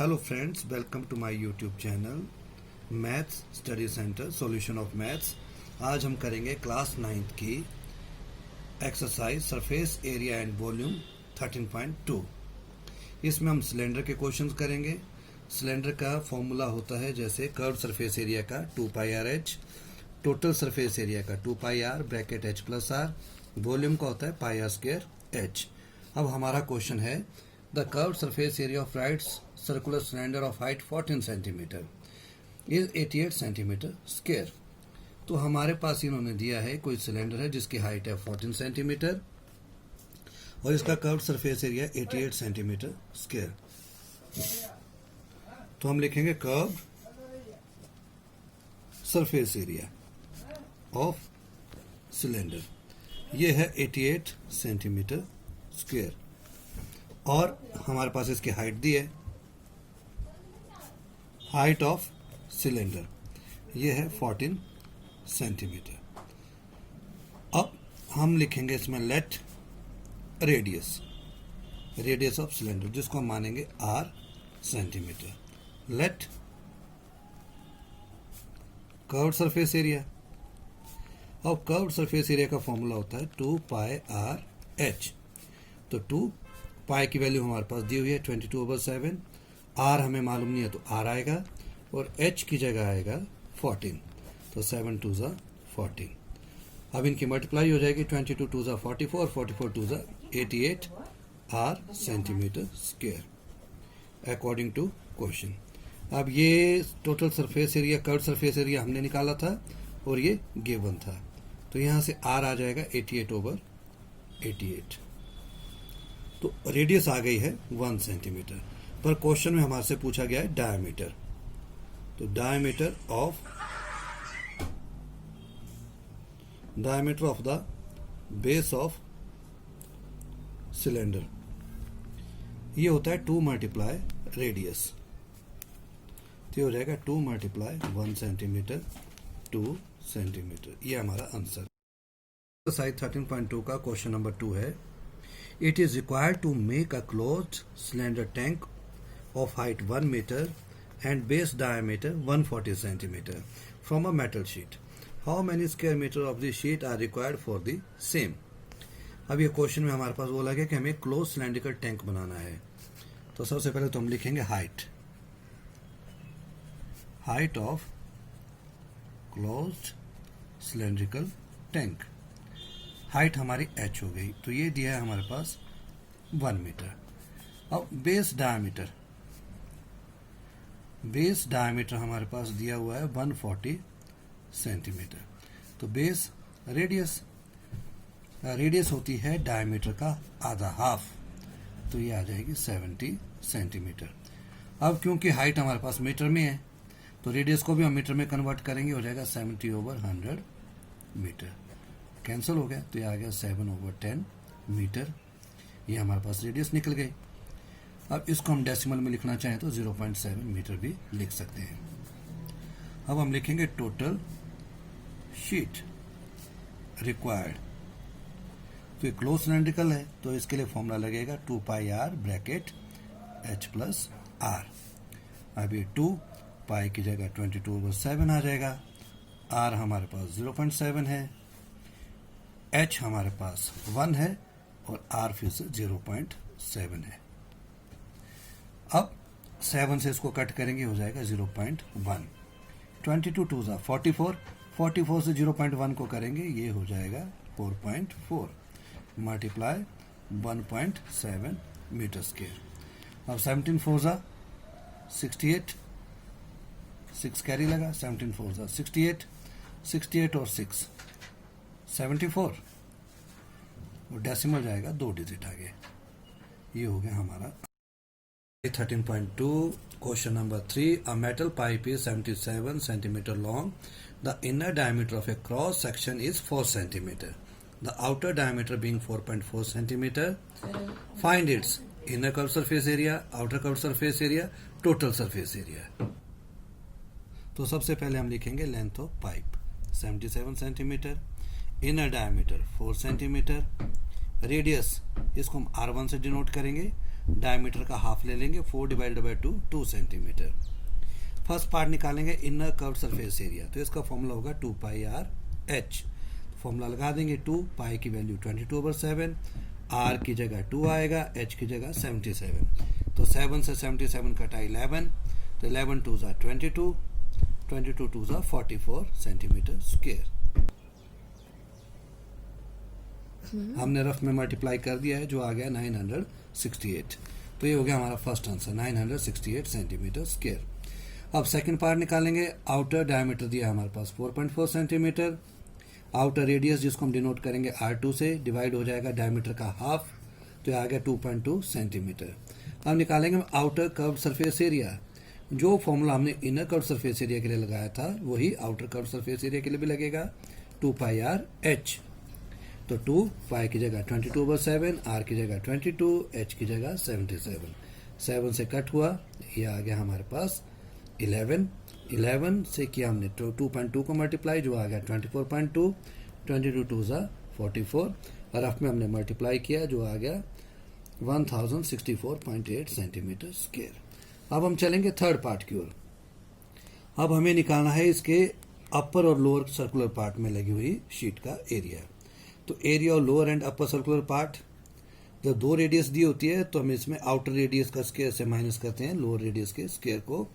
Hello friends, welcome to my YouTube channel maths study centre solution of maths. आज हम करेंगे class 9th की exercise surface area and volume 13.2। इसमें हम cylinder के क्वेश्चंस करेंगे। सिलेंडर का फॉर्मूला होता है जैसे कर्व सरफेस एरिया का 2πr/h, टोटल सरफेस एरिया का 2πr bracket h plus r, volume का होता है πr²h। अब हमारा क्वेश्चन है the curve surface area of right circular cylinder of height 14 centimetre is 88 centimetre square. तो हमारे पास इन्होंने दिया है कोई सिलेंडर है जिसकी हाइट है 14 सेंटीमीटर और इसका curve surface area 88 centimetre square. तो हम लिखेंगे curve surface area of cylinder, ये है 88 सेंटीमीटर स्क्वायर और हमारे पास इसकी हाइट दी है, हाइट ऑफ सिलेंडर ये है 14 सेंटीमीटर। अब हम लिखेंगे इसमें लेट रेडियस ऑफ सिलेंडर, जिसको हम मानेंगे r centimetre. Let curved surface area, और कर्व्ड सरफेस एरिया का फॉर्मूला होता है 2πr/h। तो 2 पाई की वैल्यू हमारे पास दी हुई है 22/7, r हमें मालूम नहीं है तो r आएगा और h की जगह आएगा 14, तो 7 2 ज़ा 14। अब इनकी मल्टीप्लाई हो जाएगी 22 2 ज़ा 44, 44 2 ज़ा 88 r centimetre square according to question. अब ये total surface area curved surface area हमने निकाला था और ये गिवन था, तो यहाँ से r आ जाएगा 88/88। तो रेडियस आ गई है 1 सेंटीमीटर, पर क्वेश्चन में हमारे से पूछा गया है डायमीटर। तो diameter of the base of cylinder ये होता है 2 मल्टीप्लाई रेडियस, तो हो जाएगा 2 मल्टीप्लाई 1 सेंटीमीटर 2 सेंटीमीटर। ये हमारा आंसर। एक्सरसाइज 13.2 का क्वेश्चन नंबर 2 है It is required to make a closed cylinder tank of height 1 meter and base diameter 140 centimeter from a metal sheet. How many square meter of the sheet are required for the same? अब ये question में हमारे पास बोला गया कि हमें close cylindrical tank बनाना है। तो सबसे पहले तो हम लिखेंगे height of closed cylindrical tank. Height हमारी h हो गई, तो ये दिया है हमारे पास 1 मीटर। अब बेस डायमीटर हमारे पास दिया हुआ है 140 सेंटीमीटर। तो बेस रेडियस होती है डायमीटर का आधा, हाफ, तो ये आ जाएगी 70 सेंटीमीटर। अब क्योंकि हाइट हमारे पास मीटर में है तो रेडियस को भी हम मीटर में कन्वर्ट करेंगे, हो जाएगा 70/100 मीटर। कैंसिल हो गया तो ये आ गया 7/10 मीटर। ये हमारे पास रेडियस निकल गई। अब इसको हम डेसिमल में लिखना चाहें तो 0.7 मीटर भी लिख सकते हैं। अब हम लिखेंगे टोटल शीट रिक्वायर्ड। तो ये क्लोज सिलेंड्रिकल है तो इसके लिए फॉर्मूला लगेगा 2πr bracket h plus r। अब ये 2 पाई की जगह 22/7 आ जाएगा, r हमारे पास 0.7 है, h हमारे पास 1 है और r फिर से 0.7 है। अब 7 से इसको कट करेंगे, हो जाएगा 0.1। 22 2 ज़ा 44, 44 से 0.1 को करेंगे, ये हो जाएगा 4.4 मल्टीप्लाई 1.7 मीटर स्क्वायर। अब 17 4 ज़ा 68, 6 कैरी लगा, 17 4 ज़ा 68, 68 और 6 74 और डेसिमल जाएगा 2 डिजिट आगे। ये हो गया हमारा 13.2। Question number 3, a metal pipe is 77 centimetre long, the inner diameter of A cross section is 4 centimetre, the outer diameter being 4.4 centimetre. Find its inner curve surface area, outer curve surface area, total surface area. तो सबसे पहले हम लिखेंगे length of pipe 77 centimetre, inner diameter 4 centimetre, radius इसको हम R1 से denote करेंगे diameter का हाफ ले लेंगे, 4 divided by 2, 2 centimetre. First part निकालेंगे इनर कर्व सरफेस एरिया, तो इसका फॉर्मूला होगा 2 पाई आर एच। फॉर्मूला लगा देंगे, 2 पाई की वैल्यू 22/7, आर की जगह 2 आएगा, एच की जगह 77। तो 7 से 77 कटा 11, तो 11 2 ज़ा 22, 22 2 ज़ा 44 सेंटीमीटर स्क्वायर। हमने रफ में मल्टीप्लाई कर दिया है, जो आ गया 968। तो ये हो गया हमारा फर्स्ट आंसर, 968 सेंटीमीटर स्क्वायर। अब सेकंड पार्ट निकालेंगे। आउटर डायमीटर दिया है हमारे पास 4.4 सेंटीमीटर। आउटर रेडियस जिसको हम डिनोट करेंगे R2 से, डिवाइड हो जाएगा डायमीटर का हाफ, तो आ गया 2.2 सेंटीमीटर। अब निकालेंगे आउटर कर्व सरफेस एरिया। जो फॉर्मूला हमने इनर कर्व सरफेस एरिया के लिए लगाया था वही आउटर कर्व सरफेस एरिया के लिए भी लगेगा, 2 पाई आर एच। तो 2 पाई की जगह 22/7, आर की जगह 22, एच की जगह 77। 7 से कट हुआ, ये आ गया हमारे पास 11। 11 से किया हमने 2.2 को मल्टीप्लाई, जो आ गया 24.2, 22 2 ज़ा 44, और रफ में हमने मल्टीप्लाई किया, जो आ गया 1064.8 सेंटीमीटर स्क्वायर। अब हम चलेंगे थर्ड पार्ट की ओर। अब हमें निकालना है इसके अपर और लोअर सर्कुलर पार्ट में लगी हुई शीट का एरिया। तो एरिया और lower and upper circular part, जब दो रेडियस दी होती है तो हम इसमें आउटर रेडियस का स्क्वायर से माइनस करते हैं लोअर रेडियस के स्क्वायर को।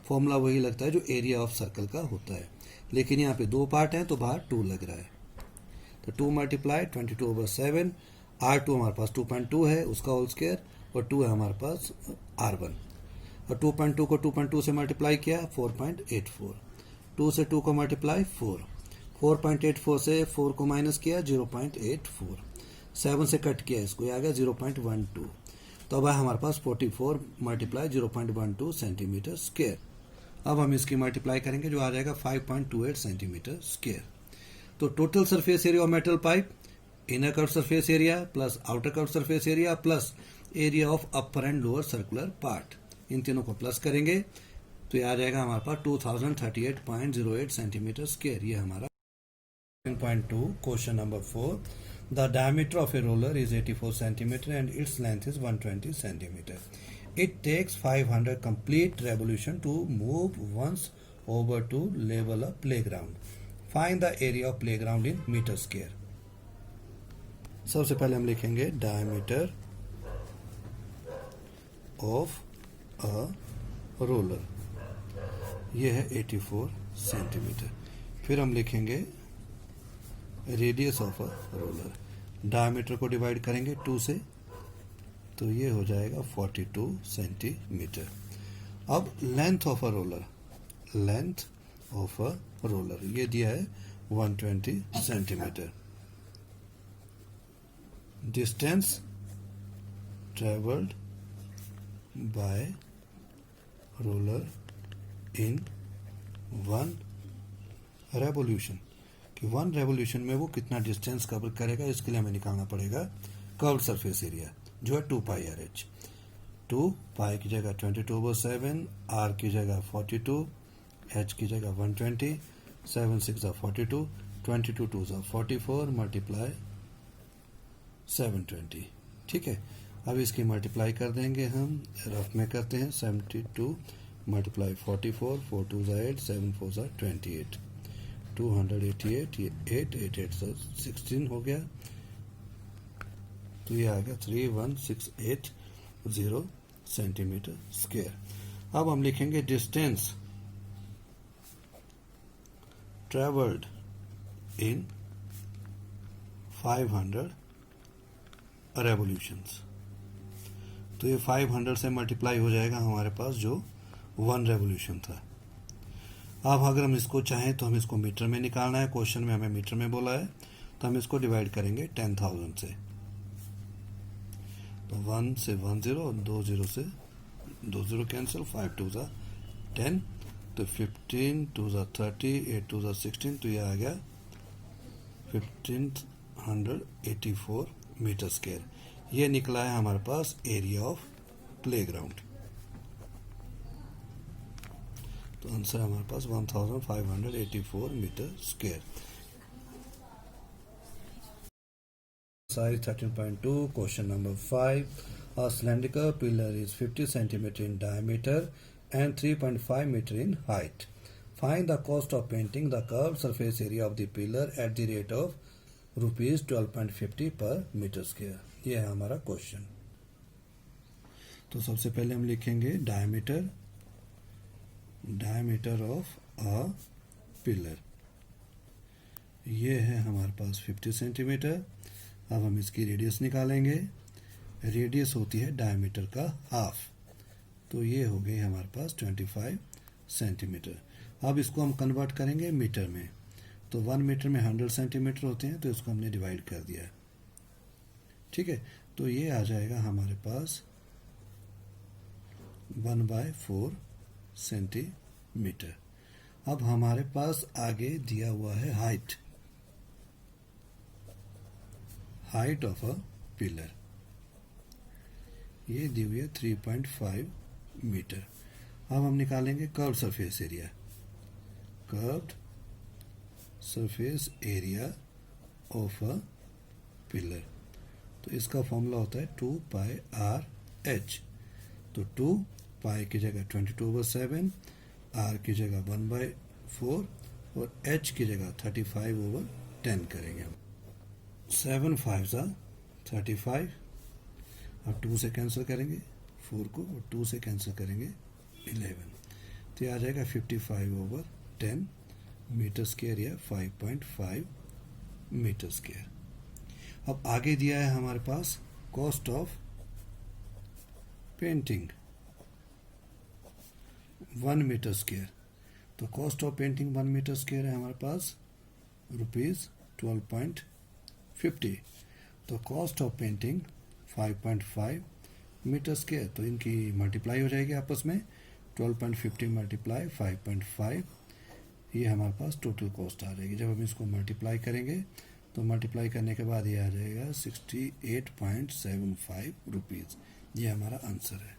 फॉर्मूला वही लगता है जो एरिया ऑफ सर्कल का होता है, लेकिन यहाँ पे दो पार्ट हैं तो बाहर 2 लग रहा है। तो 2 मल्टीप्लाई 22/7, R2 हमारे पास 2.2 है, उसका होल स्क्वायर, और 2 है हमारे पास R1। और 2.2 को 2.2 से मल्टीप्लाई किया 4.84, 2 से 2 को मल्टीप्लाई 4, 4.84 से 4 को माइनस किया 0.84, 7 से कट किया इसको, ये आ गया 0.12। तो अब है हमारे पास 44 मल्टीप्लाई 0.12 सेंटीमीटर स्क्वायर। अब हम इसकी मल्टीप्लाई करेंगे, जो आ जाएगा 5.28 सेंटीमीटर स्क्वायर। तो total surface area of metal pipe, inner curve surface area plus outer curve surface area plus area of upper and lower circular part, इन तीनों को प्लस करेंगे तो ये आ जाएगा हमारे पास 2038.08 सेंटीमीटर स्क्वायर। ये हमारा 2. Question number 4, the diameter of a roller is 84 centimeter and its length is 120 centimeter. It takes 500 complete revolution to move once over to level a playground. Find the area of playground in meter square. सबसे पहले हम लिखेंगे diameter of a roller, ये है 84 centimetre. फिर हम लिखेंगे radius of a roller, diameter को डिवाइड करेंगे 2 से, तो ये हो जाएगा 42 सेंटीमीटर। अब length of a roller, length of a roller ये दिया है 120 centimetre. Distance travelled by roller in 1 revolution, कि 1 रेवोल्यूशन में वो कितना डिस्टेंस कवर करेगा, इसके लिए हमें निकालना पड़ेगा कर्व सरफेस एरिया, जो है 2 पाई आर एच। 2 पाई की जगह 22/7, आर की जगह 42, एच की जगह 120, 7 6 42, 22 2 44 मल्टीप्लाई 720। ठीक है, अब इसकी मल्टीप्लाई कर देंगे हम, रफ में करते हैं। 72 मल्टीप्लाई 44, 4 2 8, 7 4 28, 288, ये 8 8 8 16 हो गया, तो ये आ गया 31680 सेंटीमीटर स्क्वायर। अब हम लिखेंगे डिस्टेंस ट्रेवल्ड इन 500 रेवोल्यूशंस, तो ये 500 से मल्टीप्लाई हो जाएगा हमारे पास जो 1 रेवोल्यूशन था। अब अगर हम इसको चाहें तो हम इसको मीटर में निकालना है, क्वेश्चन में हमें मीटर में बोला है, तो हम इसको डिवाइड करेंगे 10,000 से। तो 1 से 1 0, 2 0 से 2 0 कैंसिल, 5 2 10, तो 15 2 30, 8 2 16, तो ये आ गया 1584 मीटर स्क्वायर। ये निकला है हमारे पास एरिया ऑफ प्लेग्राउंड। तो आंसर हमारे पास 1584 metre square. Size 13.2 question number 5, A cylindrical pillar is 50 centimeter in diameter and 3.5 meter in height. Find the cost of painting the curved surface area of the pillar at the rate of rupees 12.50 per meter square. ये है हमारा question. तो सबसे पहले हम लिखेंगे diameter of a pillar. ये है हमारे पास 50 सेंटीमीटर। अब हम इसकी रेडियस निकालेंगे। रेडियस होती है डायमीटर का हाफ, तो ये हो गई हमारे पास 25 सेंटीमीटर। अब इसको हम कन्वर्ट करेंगे मीटर में, तो 1 मीटर में 100 सेंटीमीटर होते हैं, तो इसको हमने डिवाइड कर दिया। ठीक है, तो ये आ जाएगा हमारे पास 1/4 सेंटीमीटर। अब हमारे पास आगे दिया हुआ है हाइट ऑफ अ पिलर। ये दी हुई है 3.5 मीटर। अब हम निकालेंगे curved surface area of a pillar. तो इसका फॉर्मूला होता है 2πr/h। तो 2π की जगह 22/7, r की जगह 1/4 और h की जगह 35/10 करेंगे हम। 7 5 35। अब 2 से कैंसिल करेंगे 4 को, और 2 से कैंसिल करेंगे 11, तो ये आ जाएगा 55/10 मीटर स्क्वायर या 5.5 मीटर स्क्वायर। अब आगे दिया है हमारे पास cost of painting 1 metre square. तो cost of painting 1 metre square है हमारे पास रुपीज 12.50। तो cost of painting 5.5 metre square, तो इनकी मल्टीप्लाई हो जाएगी आपस में। 12.50 मल्टीप्लाई 5.5, ये हमारे पास टोटल कॉस्ट आ जाएगी। जब हम इसको मल्टीप्लाई करेंगे तो मल्टीप्लाई करने के बाद ये आ जाएगा 68.75 रुपीज़। ये हमारा आंसर है।